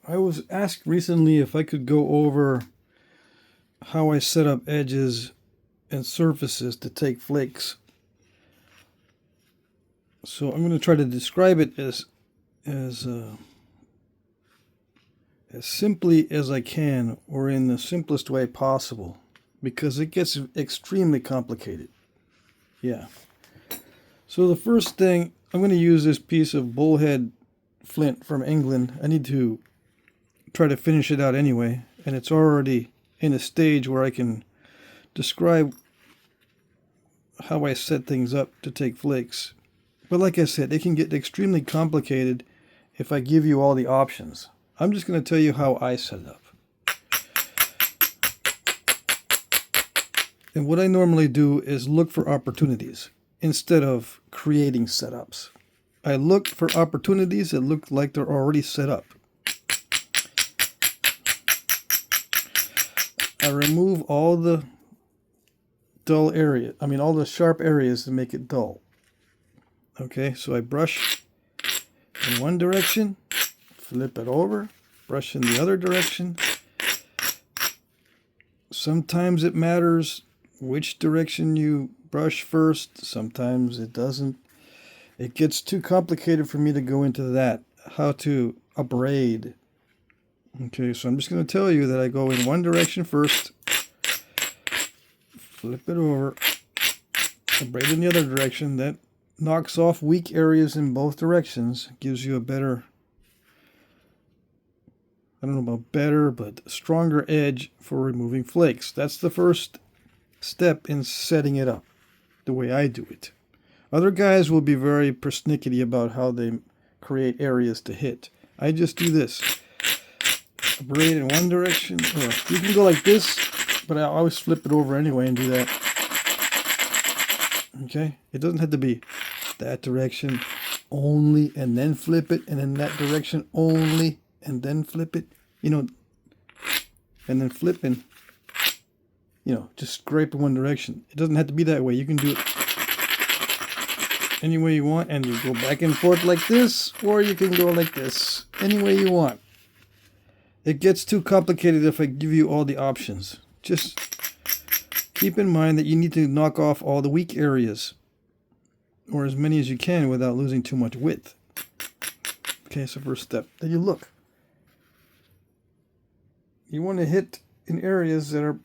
I was asked recently if I could go over how I set up edges and surfaces to take flakes. So I'm going to try to describe it as simply as I can, or in the simplest way possible, because it gets extremely complicated. Yeah. So the first thing, I'm going to use this piece of bullhead flint from England. I need to try to finish it out anyway, and it's already in a stage where I can describe how I set things up to take flakes. But like I said, it can get extremely complicated if I give you all the options. I'm just going to tell you how I set it up. And what I normally do is look for opportunities instead of creating setups. I look for opportunities that look like they're already set up. I remove all the dull area, all the sharp areas to make it dull. Okay, so I brush in one direction, flip it over, brush in the other direction. Sometimes it matters which direction you brush first, sometimes it doesn't. It gets too complicated for me to go into that, how to abrade. Okay, so I'm just going to tell you that I go in one direction first, flip it over, abrade in the other direction. That knocks off weak areas in both directions, gives you a better, I don't know about better, but stronger edge for removing flakes. That's the first step in setting it up, the way I do it. Other guys will be very persnickety about how they create areas to hit. I just do this. Abrade in one direction, or you can go like this, but I always flip it over anyway and do that. Okay? It doesn't have to be that direction only and then flip it, and then that direction only and then flip it. And then flipping, just scrape in one direction. It doesn't have to be that way. You can do it any way you want, and you go back and forth like this, or you can go like this, any way you want. It gets too complicated if I give you all the options. Just keep in mind that you need to knock off all the weak areas, or as many as you can without losing too much width. Okay, so first step. Then you look. You want to hit in areas that are,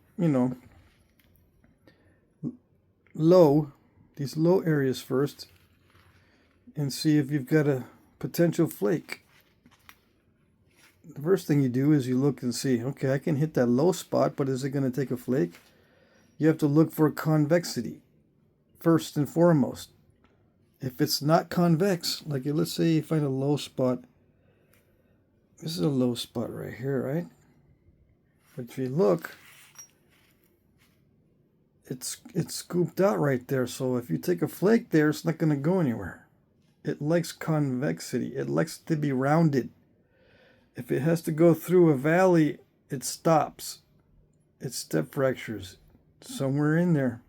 low, these low areas first, and see if you've got a potential flake. The first thing you do is you look and see, okay, I can hit that low spot, but is it going to take a flake? You have to look for convexity first and foremost. If it's not convex, like let's say you find a low spot. This is a low spot right here, right? But if you look, it's scooped out right there. So if you take a flake there, it's not going to go anywhere. It likes convexity. It likes to be rounded. If it has to go through a valley, it stops. It step fractures somewhere in there.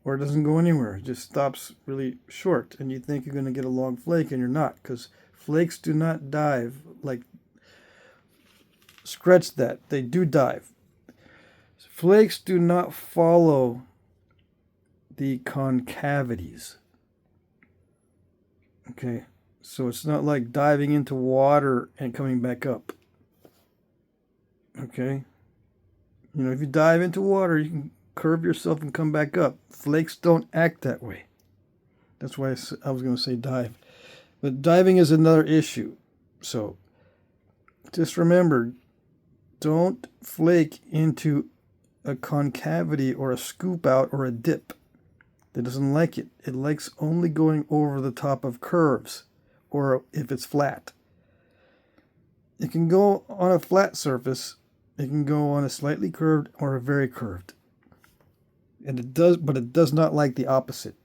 Or it doesn't go anywhere. It just stops really short. And you think you're going to get a long flake, and you're not. Because flakes do not dive. Like, scratch that. They do dive. Flakes do not follow the concavities. Okay. So it's not like diving into water and coming back up. Okay? If you dive into water, you can curve yourself and come back up. Flakes don't act that way. That's why I was going to say dive. But diving is another issue. So just remember, don't flake into a concavity or a scoop out or a dip. It doesn't like it. It likes only going over the top of curves, or if it's flat. It can go on a flat surface. It can go on a slightly curved or a very curved. And it does, but it does not like the opposite.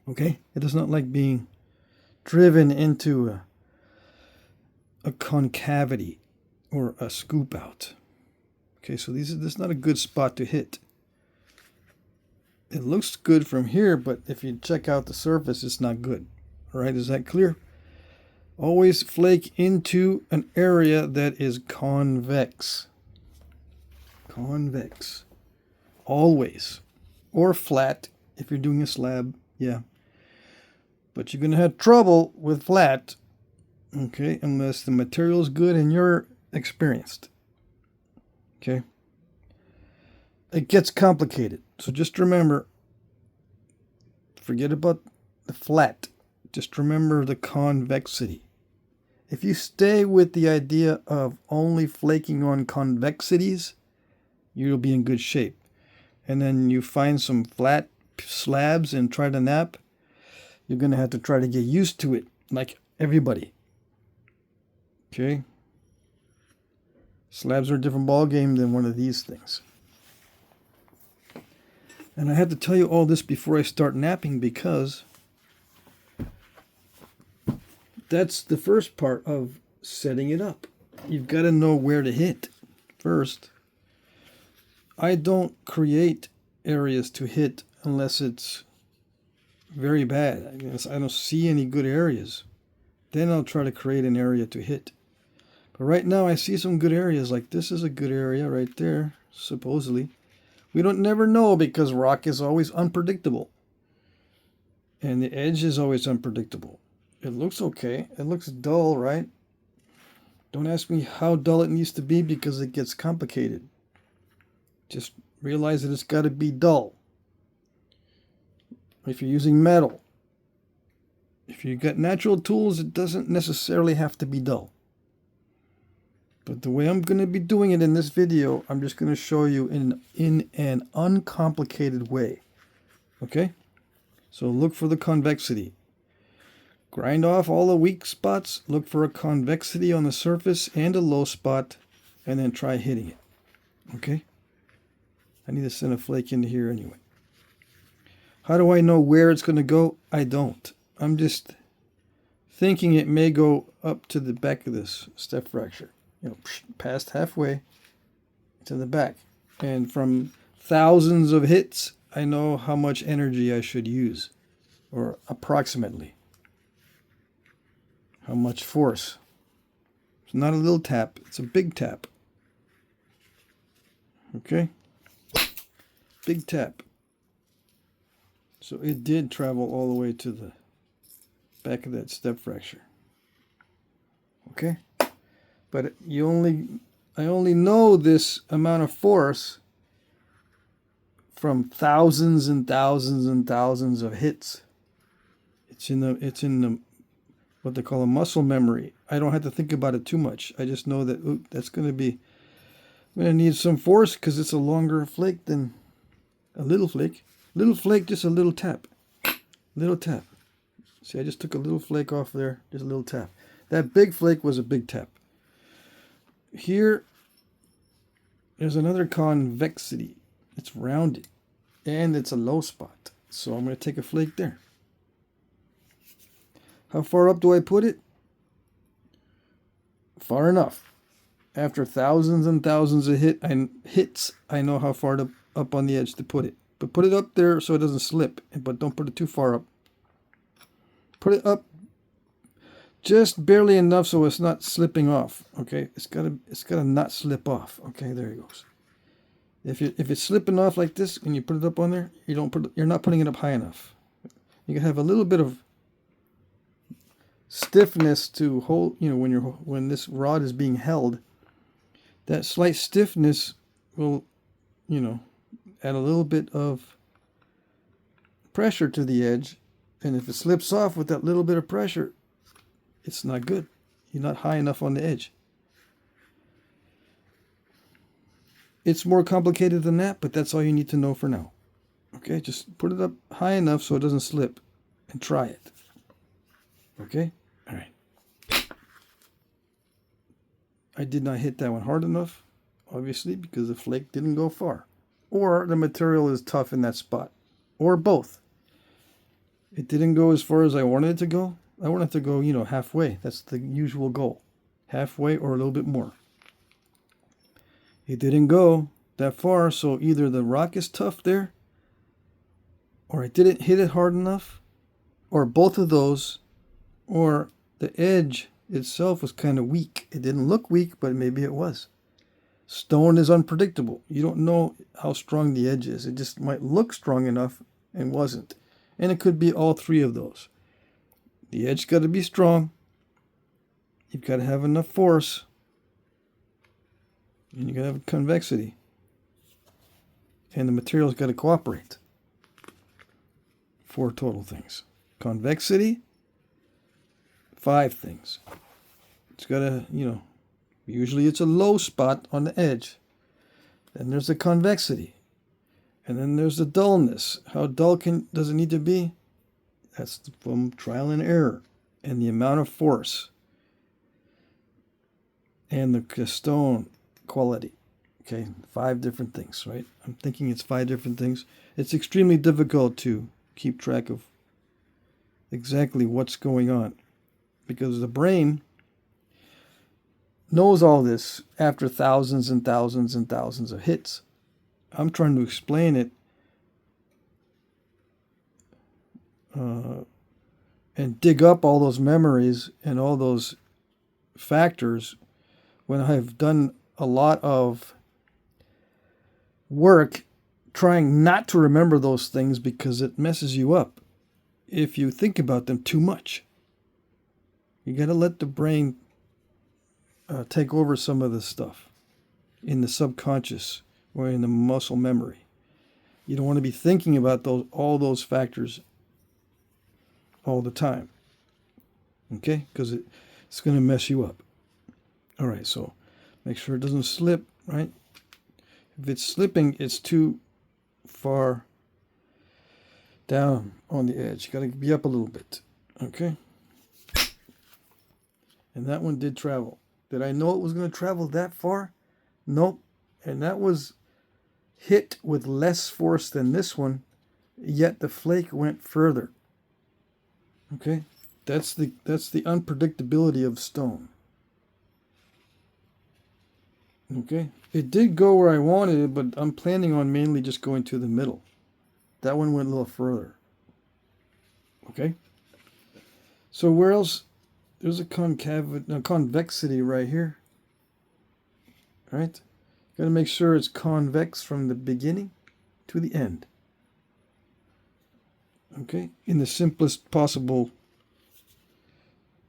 Okay? It does not like being driven into a concavity or a scoop out. Okay, so this is not a good spot to hit. It looks good from here, but if you check out the surface, it's not good. All right, is that clear? Always flake into an area that is convex. Convex. Always. Or flat if you're doing a slab. Yeah. But you're going to have trouble with flat. Okay. Unless the material is good and you're experienced. Okay. It gets complicated. So just remember, forget about the flat. Just remember the convexity. If you stay with the idea of only flaking on convexities, you'll be in good shape. And then you find some flat slabs and try to nap, you're going to have to try to get used to it, like everybody. Okay? Slabs are a different ball game than one of these things. And I have to tell you all this before I start napping because that's the first part of setting it up. You've got to know where to hit first. I don't create areas to hit unless it's very bad. I don't see any good areas. Then I'll try to create an area to hit. But right now I see some good areas. Like this is a good area right there, supposedly. We don't never know because rock is always unpredictable. And the edge is always unpredictable. It looks okay. It looks dull, right? Don't ask me how dull it needs to be because it gets complicated. Just realize that it's got to be dull. If you're using metal, if you've got natural tools, it doesn't necessarily have to be dull. But the way I'm going to be doing it in this video, I'm just going to show you in an uncomplicated way. Okay? So look for the convexity. Grind off all the weak spots, look for a convexity on the surface and a low spot, and then try hitting it. Okay? I need to send a flake into here anyway. How do I know where it's going to go? I don't. I'm just thinking it may go up to the back of this step fracture. You know, past halfway to the back. And from thousands of hits, I know how much energy I should use, or approximately. How much force. It's not a little tap, it's a big tap. Okay? Big tap. So it did travel all the way to the back of that step fracture. Okay? But I only know this amount of force from thousands and thousands and thousands of hits. It's in the what they call a muscle memory. I don't have to think about it too much. I just know that that's going to be, I'm going to need some force because it's a longer flake than a little flake. Little flake, just a little tap. Little tap. See, I just took a little flake off there, just a little tap. That big flake was a big tap. Here, there's another convexity. It's rounded, and it's a low spot. So I'm going to take a flake there. How far up do I put it? Far enough. After thousands and thousands of hits, I know how far up on the edge to put it. But put it up there so it doesn't slip. But don't put it too far up. Put it up just barely enough so it's not slipping off. Okay, it's gotta not slip off. Okay, there it goes. If it's slipping off like this and you put it up on there, you're not putting it up high enough. You can have a little bit of stiffness to hold, you know, when this rod is being held. That slight stiffness will, you know, add a little bit of pressure to the edge, and if it slips off with that little bit of pressure, it's not good. You're not high enough on the edge. It's more complicated than that, but that's all you need to know for now. Okay, just put it up high enough so it doesn't slip and try it. Okay? All right. I did not hit that one hard enough, obviously, because the flake didn't go far. Or the material is tough in that spot. Or both. It didn't go as far as I wanted it to go. I wanted it to go, you know, halfway. That's the usual goal. Halfway or a little bit more. It didn't go that far, so either the rock is tough there, or I didn't hit it hard enough, or both of those, or the edge itself was kind of weak. It didn't look weak, but maybe it was. Stone is unpredictable. You don't know how strong the edge is. It just might look strong enough and wasn't. And it could be all three of those. The edge got to be strong. You've got to have enough force. And you got to have convexity. And the material's got to cooperate. 4 total things. Convexity, 5 things. It's got to, usually it's a low spot on the edge. Then there's the convexity. And then there's the dullness. How dull does it need to be? That's from trial and error. And the amount of force. And the stone quality. Okay, 5 different things, right? I'm thinking it's 5 different things. It's extremely difficult to keep track of exactly what's going on, because the brain knows all this after thousands and thousands and thousands of hits. I'm trying to explain it and dig up all those memories and all those factors when I've done a lot of work trying not to remember those things, because it messes you up if you think about them too much. You got to let the brain take over some of this stuff in the subconscious or in the muscle memory. You don't want to be thinking about all those factors all the time. Okay? Because it's going to mess you up. All right, so make sure it doesn't slip, right? If it's slipping, it's too far down on the edge. You got to be up a little bit. Okay? And that one did travel. Did I know it was going to travel that far? Nope. And that was hit with less force than this one, yet the flake went further. Okay? That's the unpredictability of stone. Okay? It did go where I wanted it, but I'm planning on mainly just going to the middle. That one went a little further. Okay? So where else? There's a convexity right here. Right? Got to make sure it's convex from the beginning to the end. Okay? In the simplest possible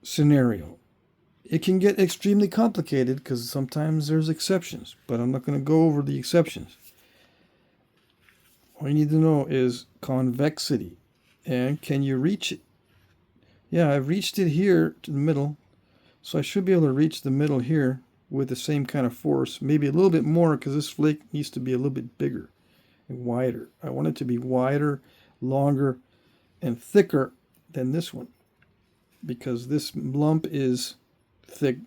scenario. It can get extremely complicated because sometimes there's exceptions, but I'm not going to go over the exceptions. All you need to know is convexity. And can you reach it? Yeah, I've reached it here to the middle, so I should be able to reach the middle here with the same kind of force, maybe a little bit more, because this flake needs to be a little bit bigger and wider. I want it to be wider, longer, and thicker than this one, because this lump is thick,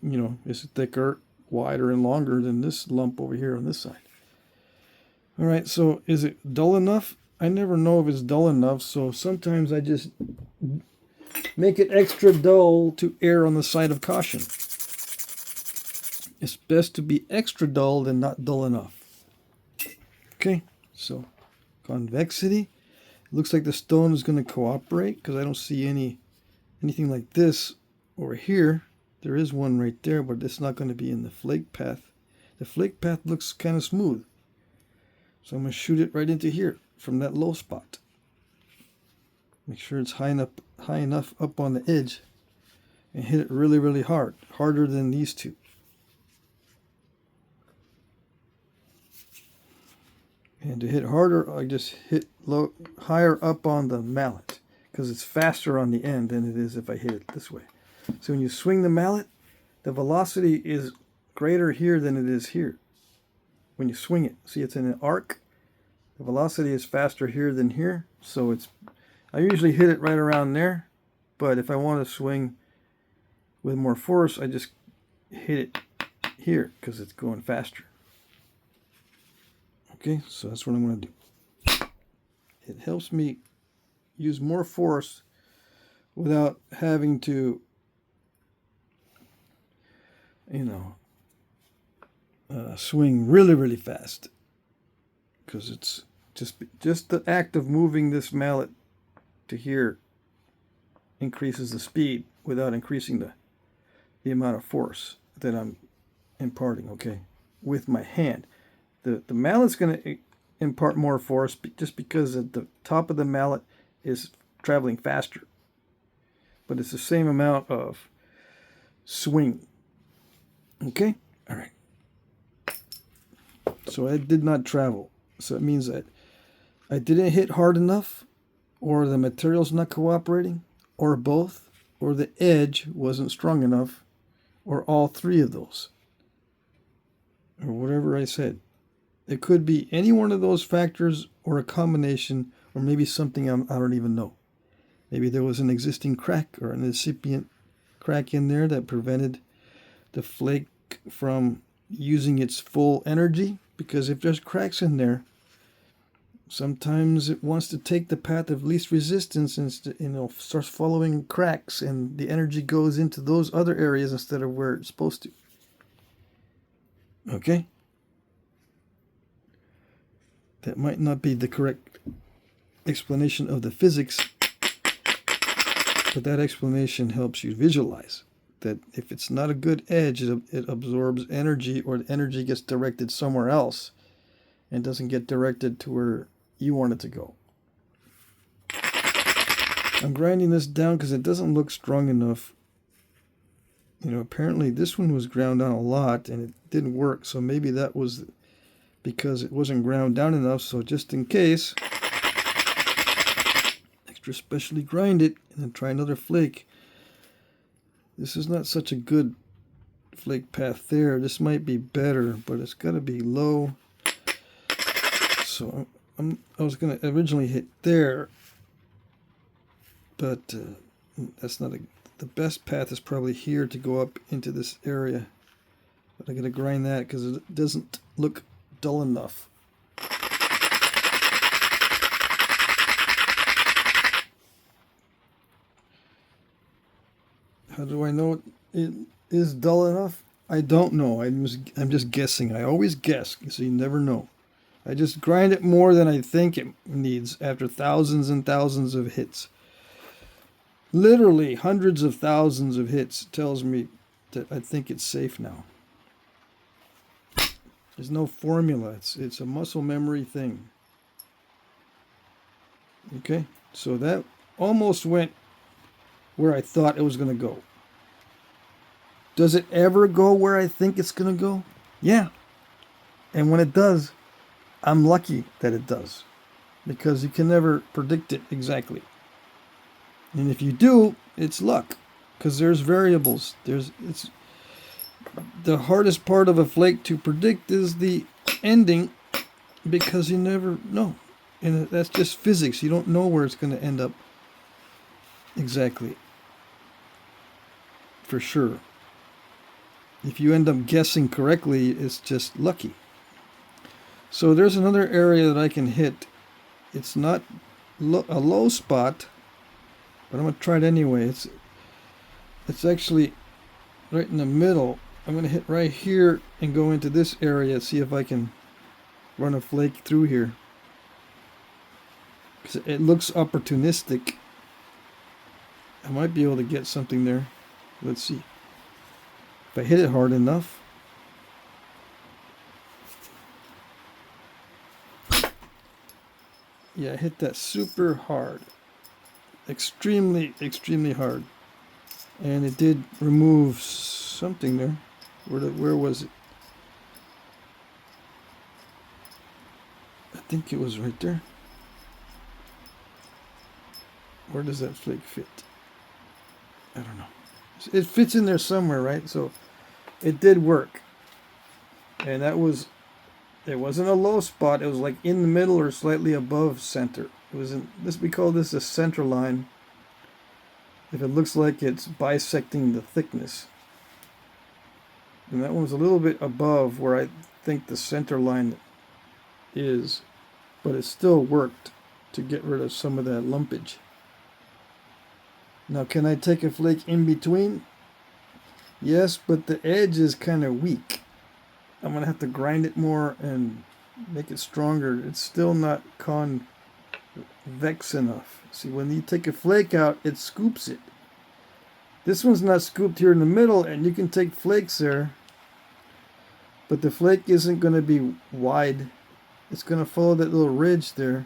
is thicker, wider, and longer than this lump over here on this side. All right, so is it dull enough? I never know if it's dull enough, so sometimes I just make it extra dull to err on the side of caution. It's best to be extra dull than not dull enough. Okay, so convexity. It looks like the stone is going to cooperate because I don't see anything like this over here. There is one right there, but it's not going to be in the flake path. The flake path looks kind of smooth. So I'm going to shoot it right into here from that low spot. Make sure it's high enough up on the edge and hit it really, really hard. Harder than these two. And to hit harder, I just hit higher up on the mallet because it's faster on the end than it is if I hit it this way. So when you swing the mallet, the velocity is greater here than it is here. When you swing it, see it's in an arc. The velocity is faster here than here. So I usually hit it right around there. But if I want to swing with more force, I just hit it here because it's going faster. Okay, so that's what I'm going to do. It helps me use more force without having to, swing really, really fast. Because it's just the act of moving this mallet to here increases the speed without increasing the amount of force that I'm imparting, okay, with my hand. The mallet's going to impart more force just because the top of the mallet is traveling faster. But it's the same amount of swing. Okay? All right. So I did not travel. So it means that I didn't hit hard enough, or the material's not cooperating, or both, or the edge wasn't strong enough, or all three of those, or whatever I said. It could be any one of those factors, or a combination, or maybe something I don't even know. Maybe there was an existing crack or an incipient crack in there that prevented the flake from using its full energy. Because if there's cracks in there, sometimes it wants to take the path of least resistance and starts following cracks, and the energy goes into those other areas instead of where it's supposed to. Okay? That might not be the correct explanation of the physics, but that explanation helps you visualize that if it's not a good edge, it absorbs energy, or the energy gets directed somewhere else and doesn't get directed to where you want it to go. I'm grinding this down because it doesn't look strong enough. Apparently this one was ground down a lot and it didn't work, so maybe that was because it wasn't ground down enough. So just in case, extra specially grind it and then try another flake. This is not such a good flake path there. This might be better, but it's got to be low. So I was going to originally hit there, but that's not the best path is probably here to go up into this area. But I got to grind that because it doesn't look dull enough. How do I know it is dull enough? I don't know. I'm just guessing. I always guess, so you never know. I just grind it more than I think it needs after thousands and thousands of hits. Literally hundreds of thousands of hits tells me that I think it's safe now. There's no formula. It's a muscle memory thing. Okay, so that almost went where I thought it was going to go. Does it ever go where I think it's going to go? Yeah. And when it does, I'm lucky that it does, because you can never predict it exactly. And if you do, it's luck, because there's variables. It's the hardest part of a flake to predict is the ending, because you never know. And that's just physics. You don't know where it's going to end up exactly, for sure. If you end up guessing correctly, it's just lucky. So there's another area that I can hit. It's not a low spot, but I'm going to try it anyway. It's actually right in the middle. I'm going to hit right here and go into this area, see if I can run a flake through here. Because it looks opportunistic. I might be able to get something there. Let's see. If I hit it hard enough. Yeah, I hit that super hard. Extremely, extremely hard. And it did remove something there. Where was it? I think it was right there. Where does that flake fit? I don't know. It fits in there somewhere, right? So it did work. And it wasn't a low spot. It was like in the middle or slightly above center. It was we call this a center line. If it looks like it's bisecting the thickness. And that one was a little bit above where I think the center line is, but it still worked to get rid of some of that lumpage. Now, can I take a flake in between? Yes, but the edge is kind of weak. I'm going to have to grind it more and make it stronger. It's still not convex enough. See, when you take a flake out, it scoops it. This one's not scooped here in the middle, and you can take flakes there, but the flake isn't going to be wide. It's going to follow that little ridge there.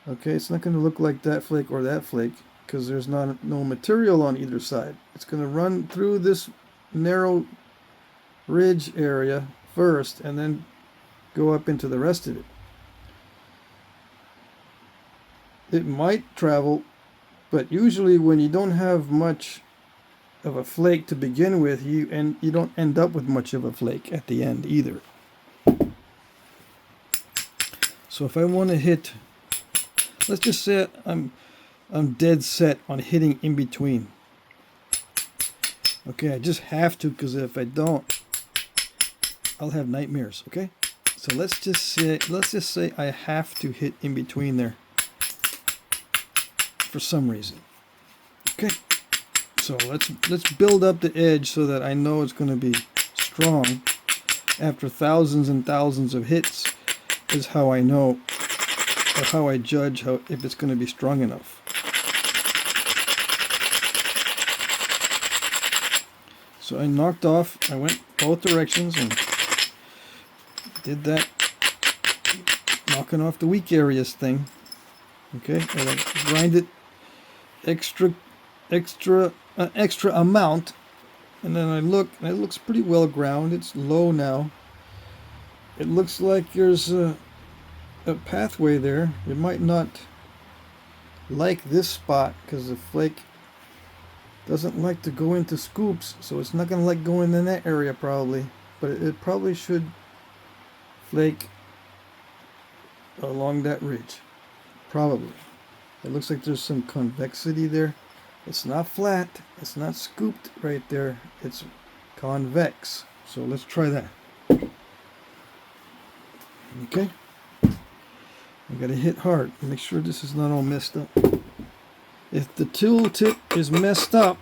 Okay, it's not going to look like that flake or that flake because there's no material on either side. It's going to run through this narrow ridge area first and then go up into the rest of it. It might travel, but usually when you don't have much of a flake to begin with, you don't end up with much of a flake at the end either. So if I want to hit, let's just say I'm dead set on hitting in between. Okay, I just have to, because if I don't, I'll have nightmares. Okay, so let's just say I have to hit in between there for some reason. Okay, so let's build up the edge so that I know it's going to be strong. After thousands and thousands of hits is how I know, or how I judge if it's going to be strong enough. So I knocked off, I went both directions and did that knocking off the weak areas thing. Okay, and I grind it extra amount, and then I look, and it looks pretty well ground. It's low now. It looks like there's a pathway there. You might not like this spot because the flake doesn't like to go into scoops, so it's not going to like going in that area probably, but it probably should flake along that ridge. Probably. It looks like there's some convexity there. It's not flat, it's not scooped right there, it's convex. So let's try that. Okay. I gotta hit hard. Make sure this is not all messed up. If the tool tip is messed up,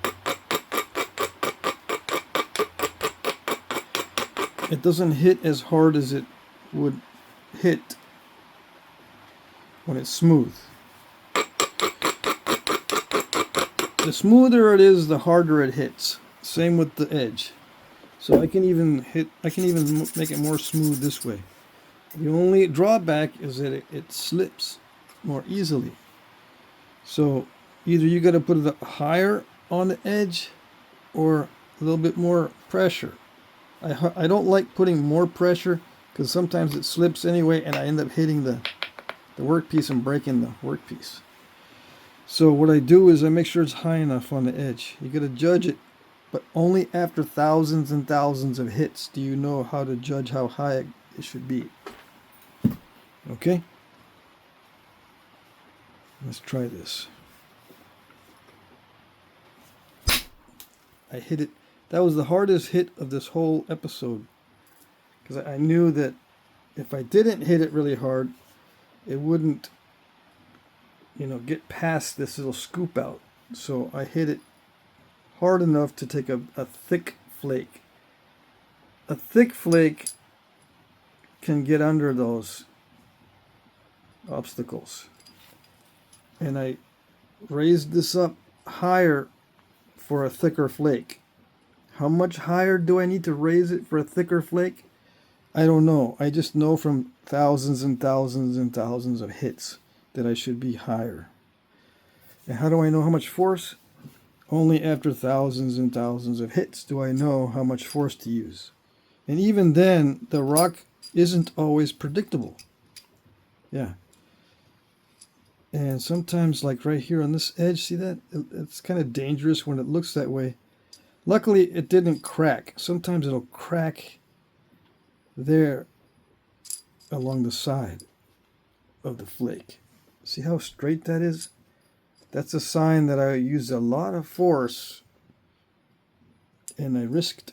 it doesn't hit as hard as it would hit when it's smooth. The smoother it is, the harder it hits. Same with the edge. So I can even make it more smooth this way. The only drawback is that it slips more easily. So either you got to put it higher on the edge or a little bit more pressure. I don't like putting more pressure because sometimes it slips anyway and I end up hitting the workpiece and breaking the workpiece. So what I do is I make sure it's high enough on the edge. You got to judge it, but only after thousands and thousands of hits do you know how to judge how high it should be. Okay? Let's try this. I hit it. That was the hardest hit of this whole episode, because I knew that if I didn't hit it really hard, it wouldn't, get past this little scoop out. So I hit it hard enough to take a thick flake. A thick flake can get under those obstacles. And I raised this up higher for a thicker flake. How much higher do I need to raise it for a thicker flake? I don't know. I just know from thousands and thousands and thousands of hits that I should be higher. And how do I know how much force? Only after thousands and thousands of hits do I know how much force to use. And even then, the rock isn't always predictable. Yeah. And sometimes, like right here on this edge, see that? It's kind of dangerous when it looks that way. Luckily, it didn't crack. Sometimes it'll crack there along the side of the flake. See how straight that is? That's a sign that I used a lot of force and I risked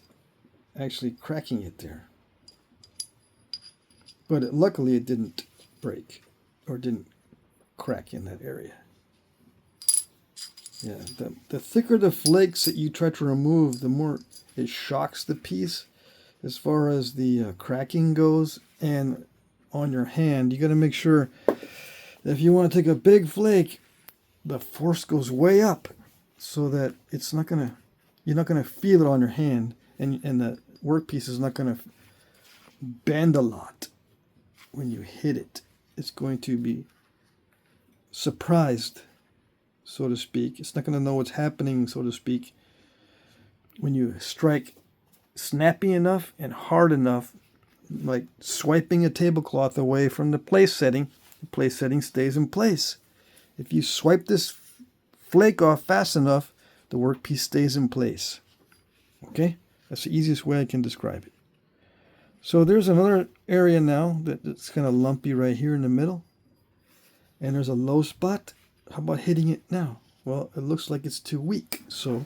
actually cracking it there. But luckily it didn't break or didn't crack in that area. Yeah, the thicker the flakes that you try to remove, the more it shocks the piece as far as the cracking goes. And on your hand, you got to make sure that if you want to take a big flake, the force goes way up. so that it's not gonna, you're not gonna feel it on your hand, and the workpiece is not gonna bend a lot when you hit it. It's going to be surprised, so to speak. It's not going to know what's happening, so to speak, when you strike snappy enough and hard enough, like swiping a tablecloth away from the place setting. The place setting stays in place. If you swipe this flake off fast enough, the workpiece stays in place. Okay? That's the easiest way I can describe it. So there's another area now that's kind of lumpy right here in the middle. And there's a low spot. How about hitting it now? Well, it looks like it's too weak. So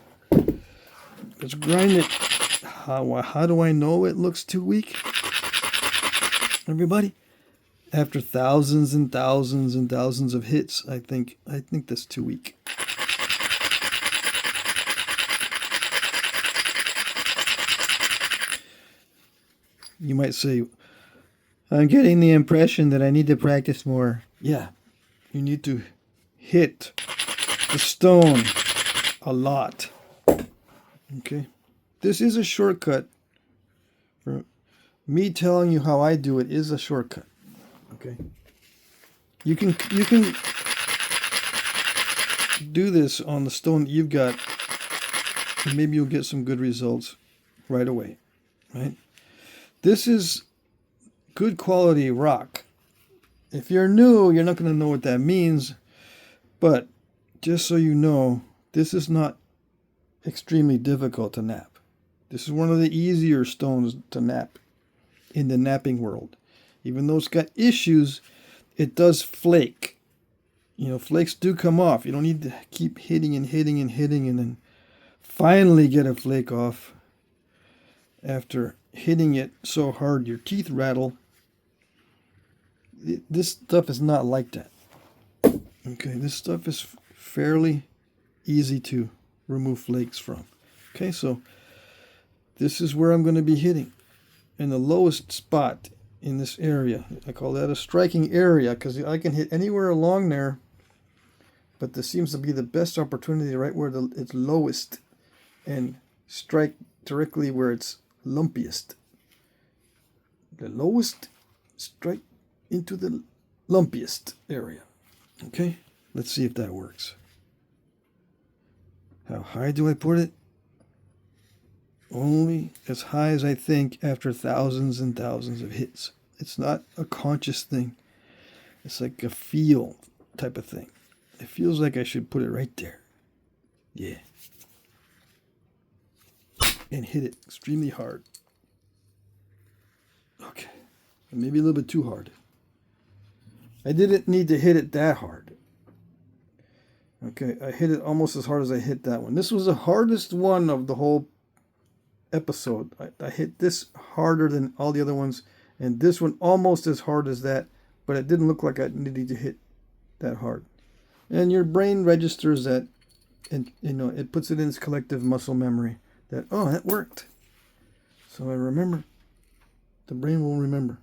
let's grind it. How do I know it looks too weak? Everybody? After thousands and thousands and thousands of hits, I think that's too weak. You might say, I'm getting the impression that I need to practice more. Yeah, you need to hit the stone a lot. Okay, this is a shortcut. For me telling you how I do it is a shortcut. Okay, you can do this on the stone that you've got, and maybe you'll get some good results right away. Right. This is good quality rock. If you're new, you're not going to know what that means. But just so you know, this is not extremely difficult to knap. This is one of the easier stones to knap in the knapping world. Even though it's got issues, it does flake. You know, flakes do come off. You don't need to keep hitting and hitting and hitting and then finally get a flake off after hitting it so hard your teeth rattle. This stuff is not like that. Okay, this stuff is fairly easy to remove flakes from. Okay, so this is where I'm going to be hitting. In the lowest spot in this area. I call that a striking area because I can hit anywhere along there, but this seems to be the best opportunity right where it's lowest and strike directly where it's lumpiest. The lowest, strike into the lumpiest area. Okay, let's see if that works. How high do I put it? Only as high as I think after thousands and thousands of hits. It's not a conscious thing. It's like a feel type of thing. It feels like I should put it right there. Yeah. And hit it extremely hard. Okay. Maybe a little bit too hard. I didn't need to hit it that hard. Okay, I hit it almost as hard as I hit that one. This was the hardest one of the whole episode. I hit this harder than all the other ones, and this one almost as hard as that, but it didn't look like I needed to hit that hard. And your brain registers that, and you know, it puts it in its collective muscle memory that, oh, that worked. So I remember. The brain will remember.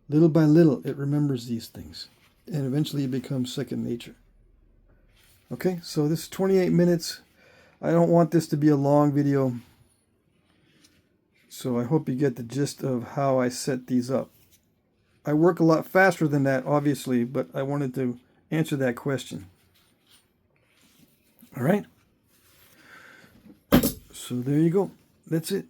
Little by little, it remembers these things, and eventually it becomes second nature. Okay, so this is 28 minutes. I don't want this to be a long video, so I hope you get the gist of how I set these up. I work a lot faster than that, obviously, but I wanted to answer that question. All right? So there you go. That's it.